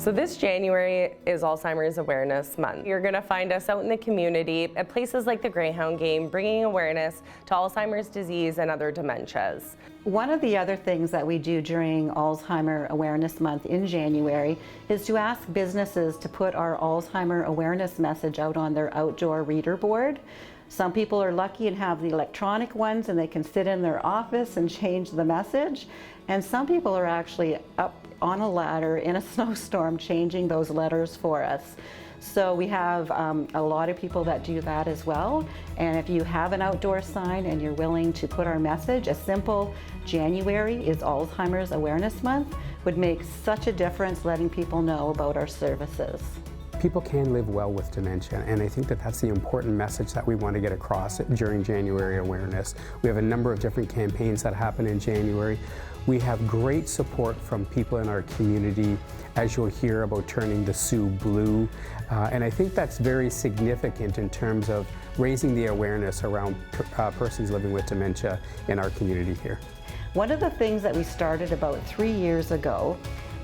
So this January is Alzheimer's Awareness Month. You're going to find us out in the community at places like the Greyhound Game, bringing awareness to Alzheimer's disease and other dementias. One of the other things that we do during Alzheimer Awareness Month in January is to ask businesses to put our Alzheimer awareness message out on their outdoor reader board. Some people are lucky and have the electronic ones and they can sit in their office and change the message. And some people are actually up on a ladder in a snowstorm changing those letters for us. So we have a lot of people that do that as well. And if you have an outdoor sign and you're willing to put our message, a simple January is Alzheimer's Awareness Month would make such a difference letting people know about our services. People can live well with dementia, and I think that that's the important message that we want to get across during January Awareness. We have a number of different campaigns that happen in January. We have great support from people in our community, as you'll hear about turning the Sault Blue, and I think that's very significant in terms of raising the awareness around persons living with dementia in our community here. One of the things that we started about 3 years ago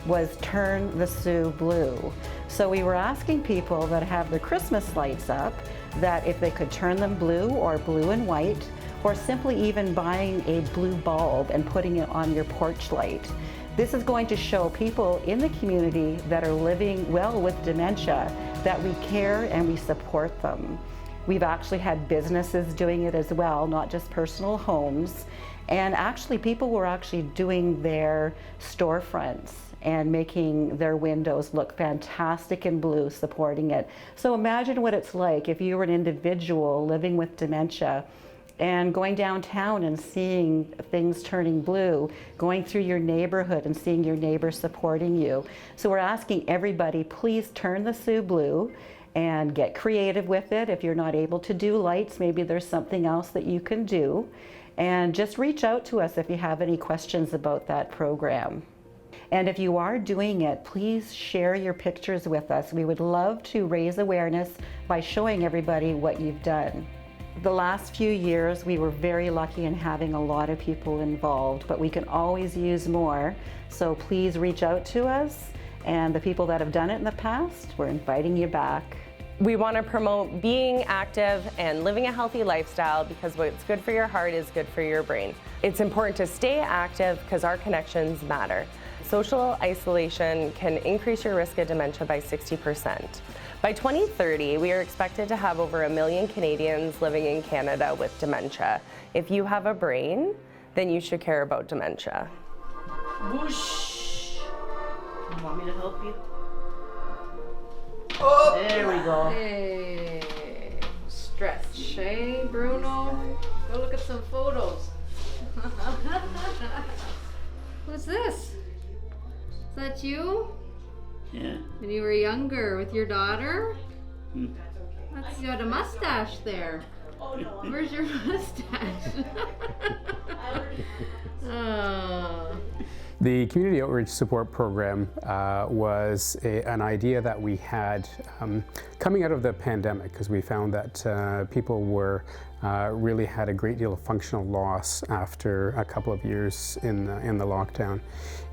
was Turn the Sault Blue. So we were asking people that have their Christmas lights up that if they could turn them blue or blue and white, or simply even buying a blue bulb and putting it on your porch light. This is going to show people in the community that are living well with dementia that we care and we support them. We've actually had businesses doing it as well, not just personal homes. And actually people were actually doing their storefronts and making their windows look fantastic in blue, supporting it. So imagine what it's like if you were an individual living with dementia and going downtown and seeing things turning blue, going through your neighborhood and seeing your neighbors supporting you. So we're asking everybody, please turn the Sault Blue and get creative with it. If you're not able to do lights, maybe there's something else that you can do. And just reach out to us if you have any questions about that program. And if you are doing it, please share your pictures with us. We would love to raise awareness by showing everybody what you've done. The last few years, we were very lucky in having a lot of people involved, but we can always use more. So please reach out to us. And the people that have done it in the past, we're inviting you back. We want to promote being active and living a healthy lifestyle because what's good for your heart is good for your brain. It's important to stay active because our connections matter. Social isolation can increase your risk of dementia by 60%. By 2030, we are expected to have over 1 million Canadians living in Canada with dementia. If you have a brain, then you should care about dementia. Whoosh! You want me to help you? Oh! There we go. Hey, stretch, hey, Bruno? Go look at some photos. Who's this? Is that you? Yeah. When you were younger with your daughter? Hmm. You got a mustache there. Where's your mustache? Oh. The Community Outreach Support Program was an idea that we had coming out of the pandemic, because we found that people were really had a great deal of functional loss after a couple of years in the lockdown.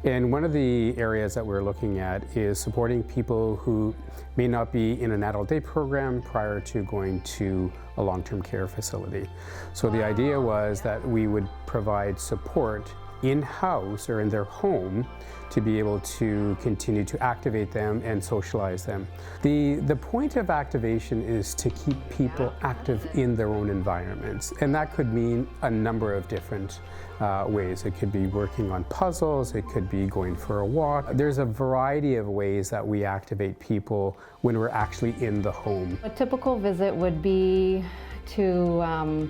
And one of the areas that we're looking at is supporting people who may not be in an adult day program prior to going to a long-term care facility. So the idea was that we would provide support in-house or in their home to be able to continue to activate them and socialize them. The point of activation is to keep people active in their own environments, and that could mean a number of different ways. It could be working on puzzles, it could be going for a walk. There's a variety of ways that we activate people when we're actually in the home. A typical visit would be to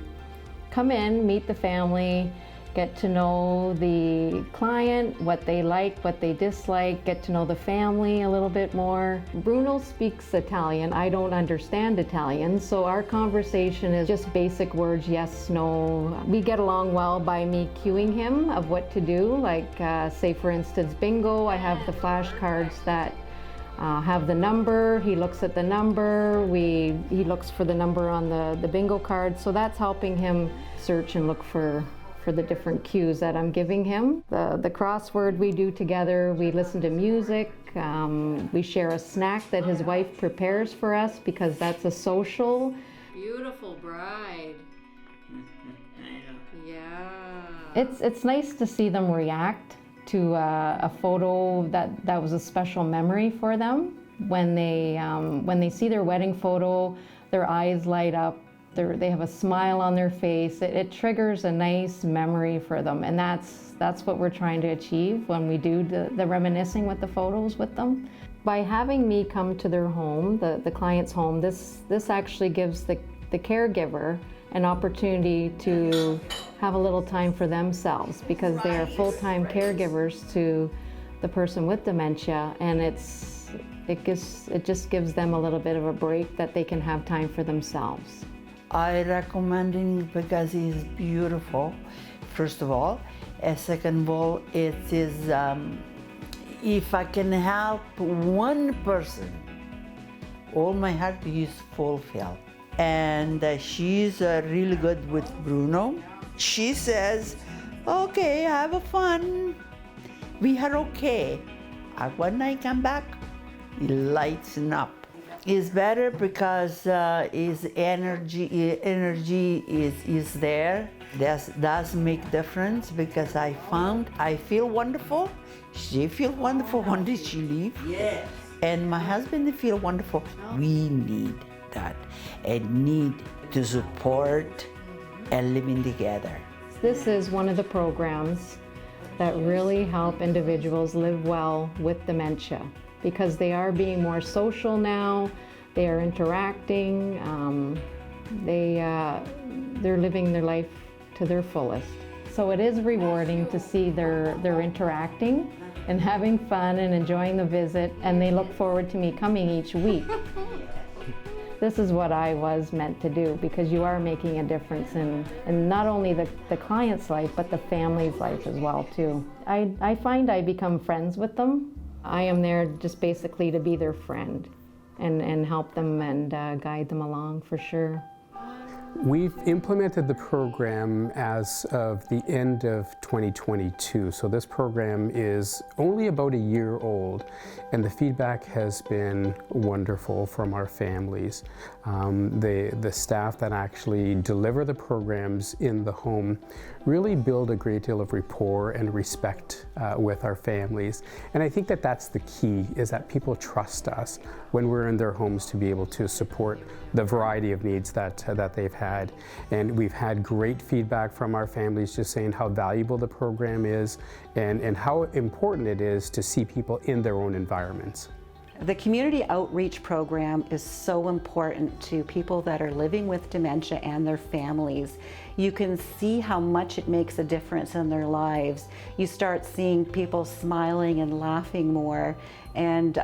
come in, meet the family, get to know the client, what they like, what they dislike, get to know the family a little bit more. Bruno speaks Italian. I don't understand Italian, so our conversation is just basic words, yes, no. We get along well by me cueing him of what to do, like say for instance bingo. I have the flashcards that have the number. He looks at the number. He looks for the number on the bingo card, so that's helping him search and look for for the different cues that I'm giving him. The crossword we do together, we listen to music, we share a snack that his wife prepares for us because that's a social. Beautiful bride. Yeah. It's nice to see them react to a photo that was a special memory for them. When they see their wedding photo, their eyes light up. They have a smile on their face. It triggers a nice memory for them, and that's what we're trying to achieve when we do the reminiscing with the photos with them. By having me come to their home, the client's home, this actually gives the caregiver an opportunity to have a little time for themselves, because they are full-time caregivers to the person with dementia, and it just gives them a little bit of a break that they can have time for themselves. I recommend it because it's beautiful, first of all. And second of all, it is, if I can help one person, all my heart is fulfilled. And she's really good with Bruno. She says, okay, have fun. We are okay. And when I come back, it lights up. It's better because his energy is there. That does make difference because I found I feel wonderful. She feel wonderful when did she leave? Yes. And my husband feel wonderful. We need that and need to support and living together. This is one of the programs that really help individuals live well with dementia, because they are being more social now, they are interacting, they're living their life to their fullest. So it is rewarding to see they're interacting and having fun and enjoying the visit, and they look forward to me coming each week. This is what I was meant to do, because you are making a difference in not only the client's life, but the family's life as well too. I find I become friends with them. I am there just basically to be their friend and help them and guide them along for sure. We've implemented the program as of the end of 2022. So this program is only about a year old, and the feedback has been wonderful from our families. The staff that actually deliver the programs in the home really build a great deal of rapport and respect with our families. And I think that that's the key, is that people trust us when we're in their homes to be able to support the variety of needs that they've had. And we've had great feedback from our families just saying how valuable the program is and how important it is to see people in their own environments. The community outreach program is so important to people that are living with dementia and their families. You can see how much it makes a difference in their lives. You start seeing people smiling and laughing more and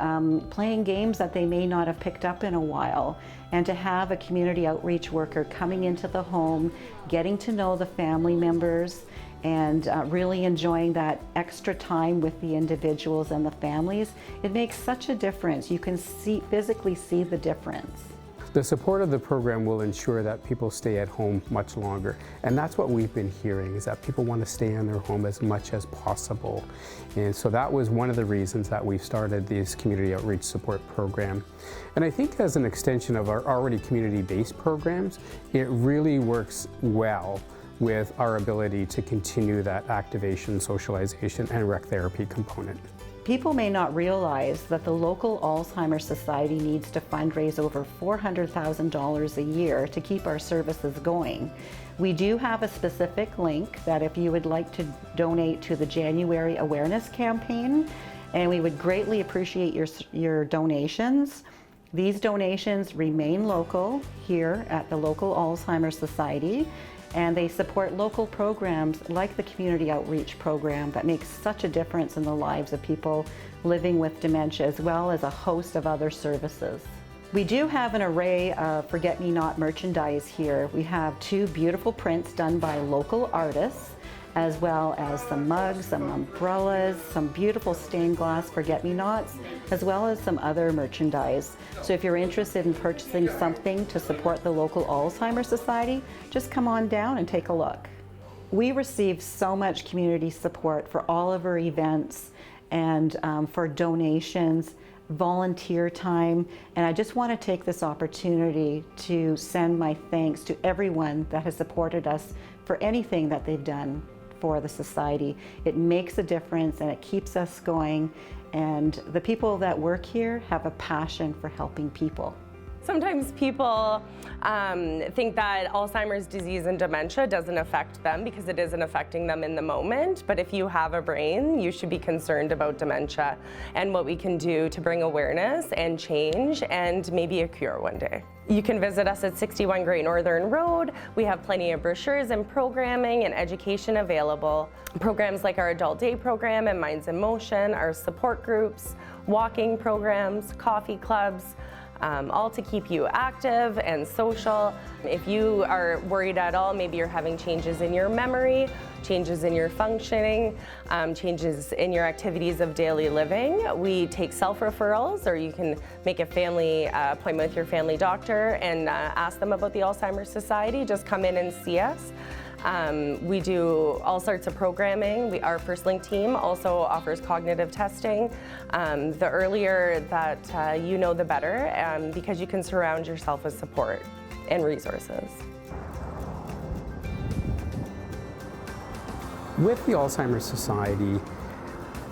playing games that they may not have picked up in a while. And to have a community outreach worker coming into the home, getting to know the family members, and really enjoying that extra time with the individuals and the families, it makes such a difference. You can physically see the difference. The support of the program will ensure that people stay at home much longer. And that's what we've been hearing, is that people want to stay in their home as much as possible. And so that was one of the reasons that we started this community outreach support program. And I think as an extension of our already community-based programs, it really works well with our ability to continue that activation, socialization, and rec therapy component. People may not realize that the local Alzheimer Society needs to fundraise over $400,000 a year to keep our services going. We do have a specific link that if you would like to donate to the January awareness campaign, and we would greatly appreciate your donations. These donations remain local here at the local Alzheimer Society, and they support local programs like the community outreach program that makes such a difference in the lives of people living with dementia, as well as a host of other services. We do have an array of forget-me-not merchandise here. We have 2 beautiful prints done by local artists, as well as some mugs, some umbrellas, some beautiful stained glass forget-me-nots, as well as some other merchandise. So if you're interested in purchasing something to support the local Alzheimer's Society, just come on down and take a look. We receive so much community support for all of our events and for donations, volunteer time, and I just want to take this opportunity to send my thanks to everyone that has supported us for anything that they've done for the society. It makes a difference and it keeps us going, and the people that work here have a passion for helping people. Sometimes people think that Alzheimer's disease and dementia doesn't affect them because it isn't affecting them in the moment. But if you have a brain, you should be concerned about dementia and what we can do to bring awareness and change and maybe a cure one day. You can visit us at 61 Great Northern Road. We have plenty of brochures and programming and education available. Programs like our Adult Day program and Minds in Motion, our support groups, walking programs, coffee clubs, all to keep you active and social. If you are worried at all, maybe you're having changes in your memory, changes in your functioning, changes in your activities of daily living, we take self-referrals, or you can make a family appointment with your family doctor and ask them about the Alzheimer's Society. Just come in and see us. We do all sorts of programming. Our First Link team also offers cognitive testing. The earlier that you know, the better, because you can surround yourself with support and resources. With the Alzheimer's Society,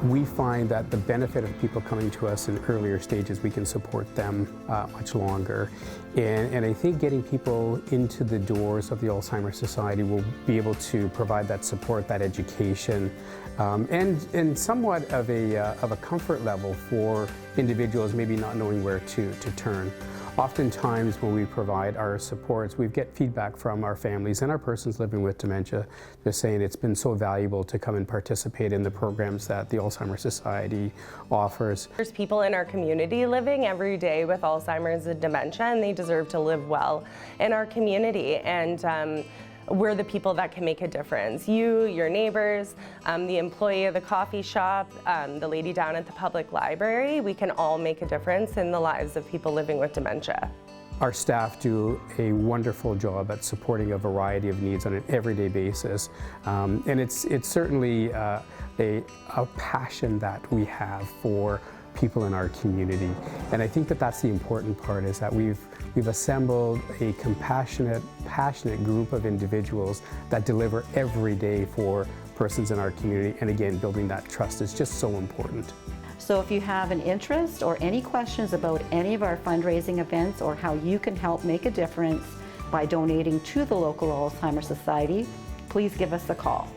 we find that the benefit of people coming to us in earlier stages, we can support them much longer. And I think getting people into the doors of the Alzheimer's Society will be able to provide that support, that education, and somewhat of a comfort level for individuals maybe not knowing where to turn. Oftentimes when we provide our supports, we get feedback from our families and our persons living with dementia, just saying it's been so valuable to come and participate in the programs that the Alzheimer's Society offers. There's people in our community living every day with Alzheimer's and dementia, and they deserve to live well in our community. And we're the people that can make a difference. You, your neighbors, the employee of the coffee shop, the lady down at the public library, we can all make a difference in the lives of people living with dementia. Our staff do a wonderful job at supporting a variety of needs on an everyday basis. And it's certainly a passion that we have for people in our community. And I think that that's the important part, is that we've assembled a compassionate, passionate group of individuals that deliver every day for persons in our community. And again, building that trust is just so important. So if you have an interest or any questions about any of our fundraising events or how you can help make a difference by donating to the local Alzheimer's Society, please give us a call.